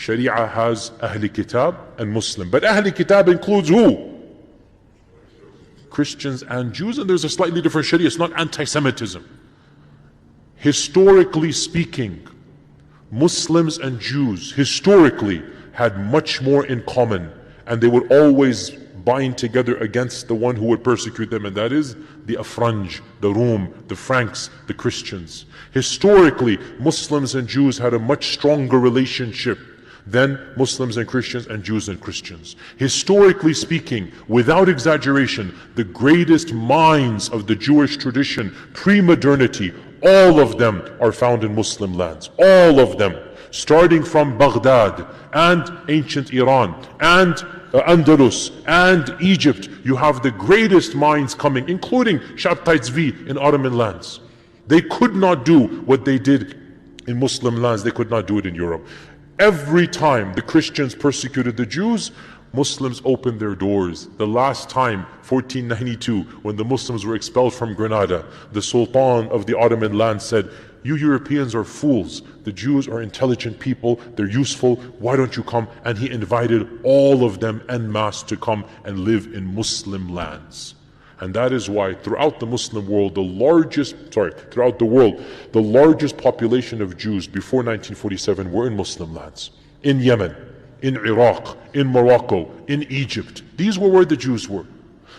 Sharia has Ahli Kitab and Muslim. But Ahli Kitab includes who? Christians and Jews, and there's a slightly different Sharia. It's not anti-Semitism. Historically speaking, Muslims and Jews historically had much more in common, and they would always bind together against the one who would persecute them, and that is the Afranj, the Rum, the Franks, the Christians. Historically, Muslims and Jews had a much stronger relationship than Muslims and Christians and Jews and Christians. Historically speaking, without exaggeration, the greatest minds of the Jewish tradition, pre-modernity, all of them are found in Muslim lands. All of them. Starting from Baghdad and ancient Iran and Andalus and Egypt, you have the greatest minds coming, including Shabtai Tzvi in Ottoman lands. They could not do what they did in Muslim lands. They could not do it in Europe. Every time the Christians persecuted the Jews, Muslims opened their doors. The last time, 1492, when the Muslims were expelled from Granada, the Sultan of the Ottoman land said, "You Europeans are fools. The Jews are intelligent people. They're useful. Why don't you come?" And he invited all of them en masse to come and live in Muslim lands. And that is why throughout the Muslim world, throughout the world, the largest population of Jews before 1947 were in Muslim lands. In Yemen, in Iraq, in Morocco, in Egypt. These were where the Jews were.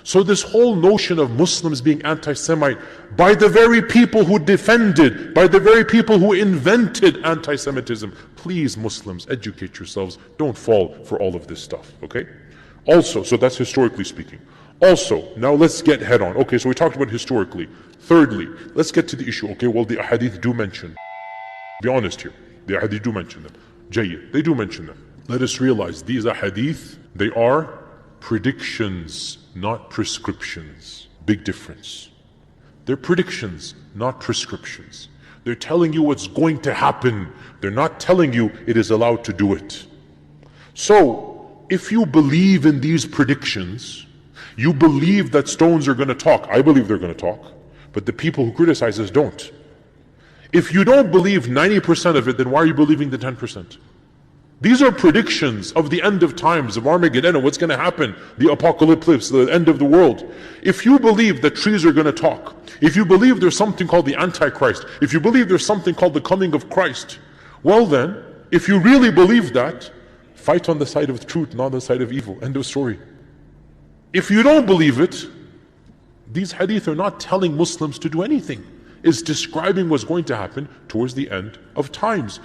So this whole notion of Muslims being anti-Semite by the very people who defended, by the very people who invented anti-Semitism, please Muslims, educate yourselves. Don't fall for all of this stuff, okay? Also, so that's historically speaking. Also, now let's get head on. Okay, so we talked about historically. Thirdly, let's get to the issue. Okay, well the Ahadith do mention, be honest here, the Ahadith do mention them. Jayyid, they do mention them. Let us realize these Ahadith, they are predictions, not prescriptions. Big difference. They're predictions, not prescriptions. They're telling you what's going to happen. They're not telling you it is allowed to do it. So, if you believe in these predictions, you believe that stones are going to talk. I believe they're going to talk. But the people who criticize us don't. If you don't believe 90% of it, then why are you believing the 10%? These are predictions of the end of times, of Armageddon, and what's going to happen, the apocalypse, the end of the world. If you believe that trees are going to talk, if you believe there's something called the Antichrist, if you believe there's something called the coming of Christ, well then, if you really believe that, fight on the side of truth, not on the side of evil. End of story. If you don't believe it, these hadith are not telling Muslims to do anything. It's describing what's going to happen towards the end of times.